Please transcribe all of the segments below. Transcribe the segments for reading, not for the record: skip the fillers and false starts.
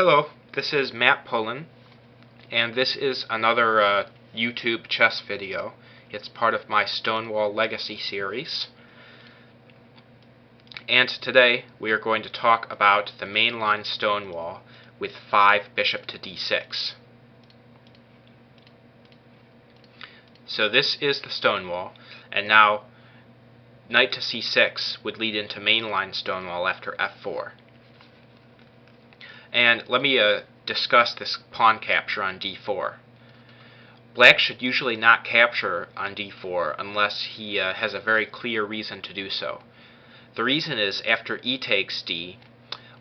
Hello, this is Matt Pullin, and this is another YouTube chess video. It's part of my Stonewall Legacy series. And today we are going to talk about the mainline Stonewall with 5 bishop to d6. So this is the Stonewall, and now knight to c6 would lead into mainline Stonewall after f4. And let me discuss this pawn capture on d4. Black should usually not capture on d4 unless he has a very clear reason to do so. The reason is, after e takes d,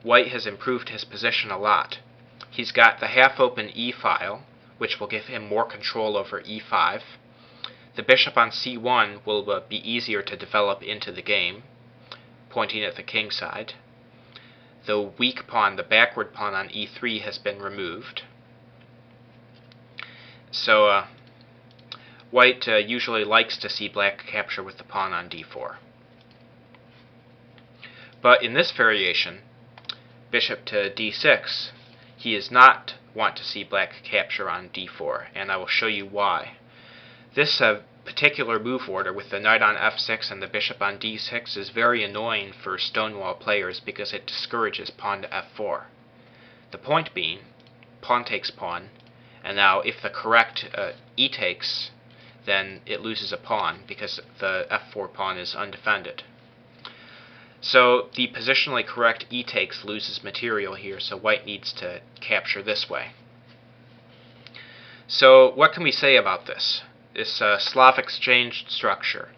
white has improved his position a lot. He's got the half-open e file, which will give him more control over e5. The bishop on c1 will be easier to develop into the game, pointing at the king side. The weak pawn, the backward pawn on e3, has been removed. So white usually likes to see black capture with the pawn on d4. But in this variation, bishop to d6, he does not want to see black capture on d4, and I will show you why. This particular move order with the knight on f6 and the bishop on d6 is very annoying for Stonewall players because it discourages pawn to f4. The point being, pawn takes pawn, and now if the correct e takes, then it loses a pawn because the f4 pawn is undefended. So the positionally correct e takes loses material here, so white needs to capture this way. So what can we say about this? This Slav exchange structure,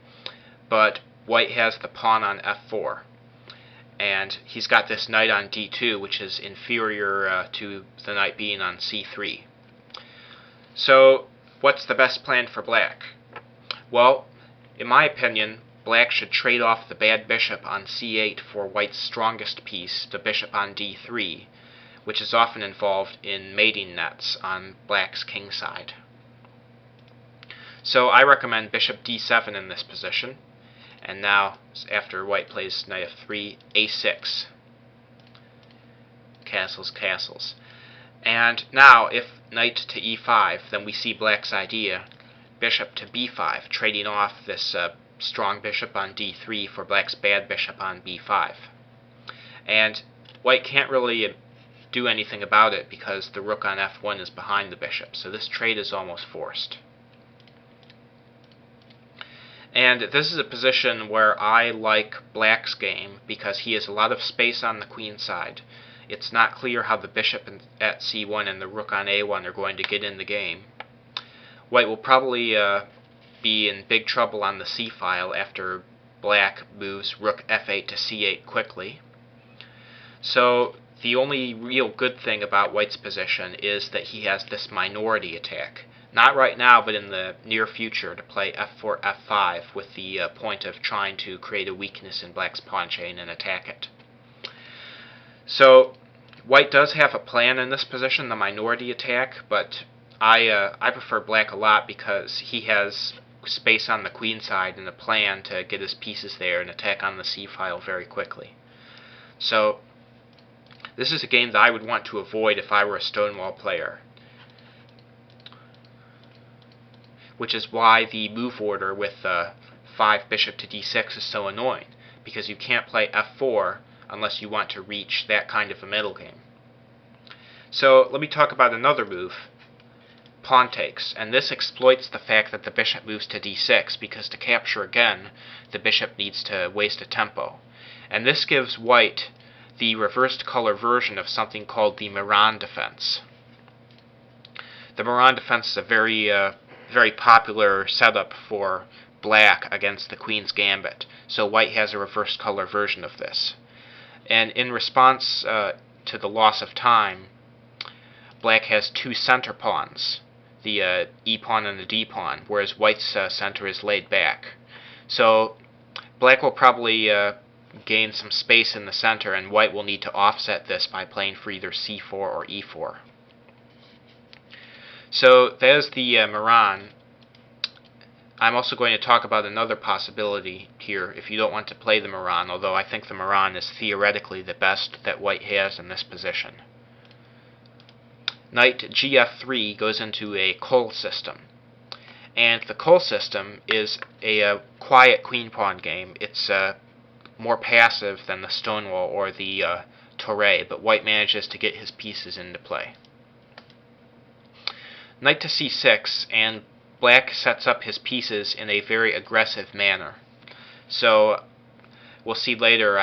but white has the pawn on f4, and he's got this knight on d2, which is inferior to the knight being on c3. So what's the best plan for black? Well, in my opinion, black should trade off the bad bishop on c8 for white's strongest piece, the bishop on d3, which is often involved in mating nets on black's king side. So I recommend bishop d7 in this position, and now after white plays knight f3, a6, castles, castles. And now if knight to e5, then we see black's idea, bishop to b5, trading off this strong bishop on d3 for black's bad bishop on b5. And white can't really do anything about it because the rook on f1 is behind the bishop, so this trade is almost forced. And this is a position where I like black's game because he has a lot of space on the queen side. It's not clear how the bishop at c1 and the rook on a1 are going to get in the game. White will probably be in big trouble on the c file after black moves rook f8 to c8 quickly. So the only real good thing about white's position is that he has this minority attack. Not right now, but in the near future, to play f4, f5 with the point of trying to create a weakness in black's pawn chain and attack it. So white does have a plan in this position, the minority attack, but I prefer black a lot because he has space on the queen side and a plan to get his pieces there and attack on the c file very quickly. So this is a game that I would want to avoid if I were a Stonewall player, which is why the move order with 5 bishop to d6 is so annoying, because you can't play f4 unless you want to reach that kind of a middle game. So let me talk about another move, pawn takes, and this exploits the fact that the bishop moves to d6, because to capture again, the bishop needs to waste a tempo. And this gives white the reversed color version of something called the Mehran Defense. The Mehran Defense is a very popular setup for black against the queen's gambit, so white has a reverse color version of this. And in response to the loss of time, black has 2 center pawns, the e pawn and the d pawn, whereas white's center is laid back. So black will probably gain some space in the center, and white will need to offset this by playing for either c4 or e4. So there's the Mehran. I'm also going to talk about another possibility here if you don't want to play the Mehran, although I think the Mehran is theoretically the best that white has in this position. knight gf3 goes into a Colle System. And the Colle System is a quiet queen-pawn game. It's more passive than the Stonewall or the Torre, but white manages to get his pieces into play. Knight to c6, and black sets up his pieces in a very aggressive manner. So we'll see later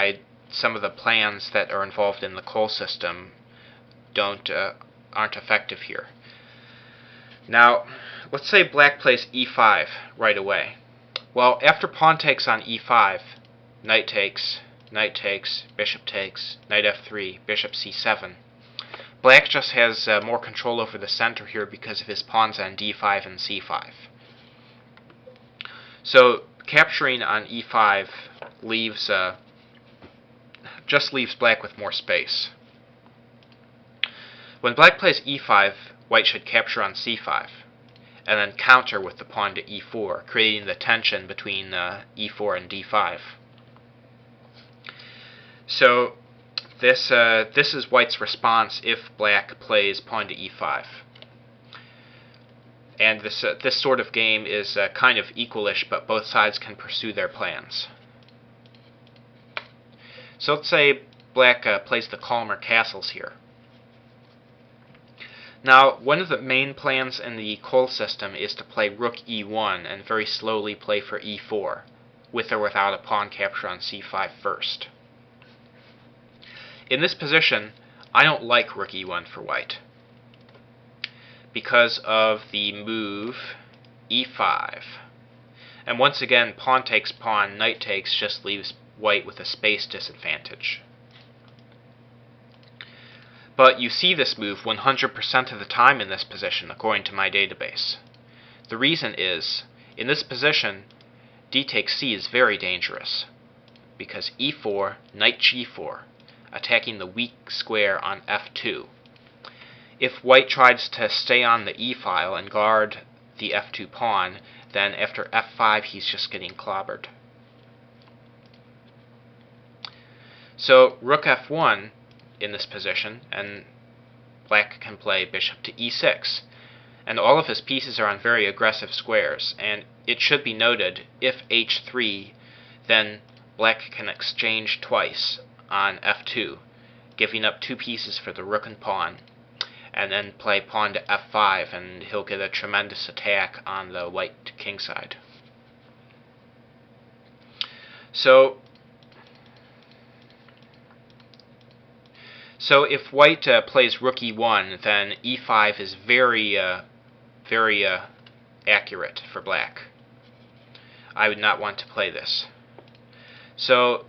some of the plans that are involved in the Colle System aren't effective here. Now, let's say black plays e5 right away. Well, after pawn takes on e5, knight takes, bishop takes, knight f3, bishop c7. Black just has more control over the center here because of his pawns on d5 and c5. So capturing on e5 just leaves black with more space. When black plays e5, white should capture on c5, and then counter with the pawn to e4, creating the tension between e4 and d5. So this is white's response if black plays pawn to e5. And this sort of game is kind of equalish, but both sides can pursue their plans. So let's say black plays the calmer castles here. Now, one of the main plans in the Colle System is to play rook e1 and very slowly play for e4, with or without a pawn capture on c5 first. In this position, I don't like rook e1 for white, because of the move e5. And once again, pawn takes pawn, knight takes just leaves white with a space disadvantage. But you see this move 100% of the time in this position, according to my database. The reason is, in this position, d takes c is very dangerous, because e4, knight g4, attacking the weak square on f2. If white tries to stay on the e-file and guard the f2 pawn, then after f5 he's just getting clobbered. So rook f1 in this position, and black can play bishop to e6. And all of his pieces are on very aggressive squares, and it should be noted, if h3, then black can exchange twice on f2, giving up two pieces for the rook and pawn, and then play pawn to f5, and he'll get a tremendous attack on the white king side. So if white plays rook e1, then e5 is very accurate for black. I would not want to play this. So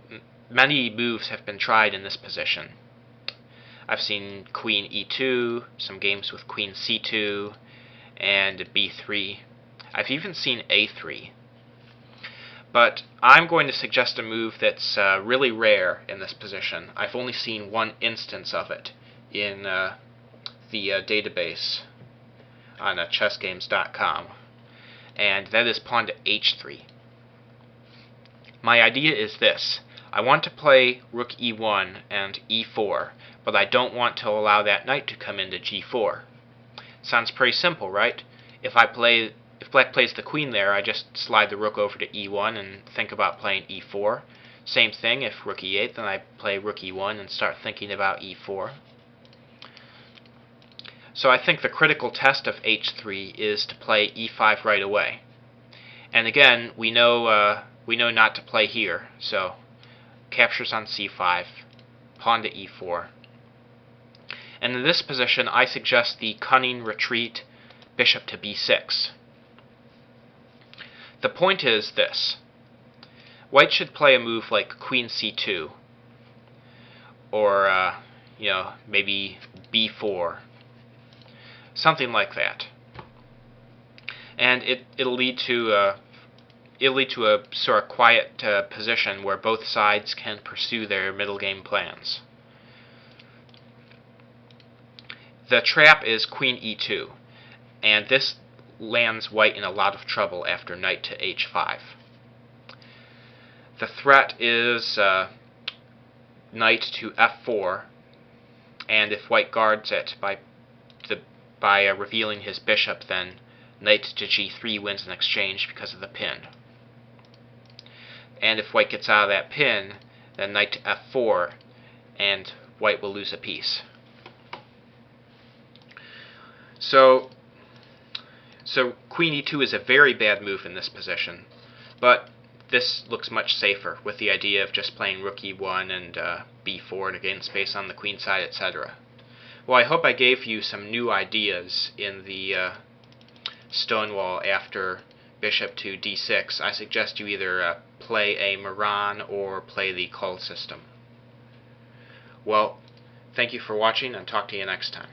many moves have been tried in this position. I've seen queen e2, some games with queen c2, and b3. I've even seen a3. But I'm going to suggest a move that's really rare in this position. I've only seen one instance of it in the database on chessgames.com, and that is pawn to h3. My idea is this. I want to play rook e1 and e4, but I don't want to allow that knight to come into g4. Sounds pretty simple, right? If black plays the queen there, I just slide the rook over to e1 and think about playing e4. Same thing, if rook e8, then I play rook e1 and start thinking about e4. So I think the critical test of h3 is to play e5 right away. And again, we know not to play here, so captures on c5, pawn to e4. And in this position, I suggest the cunning retreat, bishop to b6. The point is this. White should play a move like queen c2, or maybe b4, something like that. And it'll lead to a sort of quiet position where both sides can pursue their middle game plans. The trap is queen e2, and this lands white in a lot of trouble after knight to h5. The threat is knight to f4, and if white guards it by by revealing his bishop, then knight to g3 wins an exchange because of the pin. And if white gets out of that pin, then knight to f4, and white will lose a piece. So queen e2 is a very bad move in this position, but this looks much safer with the idea of just playing rook e1 and b4 to gain space on the queen side, etc. Well, I hope I gave you some new ideas in the Stonewall after bishop to d6. I suggest you either play a Mehran or play the Colle system. Well, thank you for watching, and talk to you next time.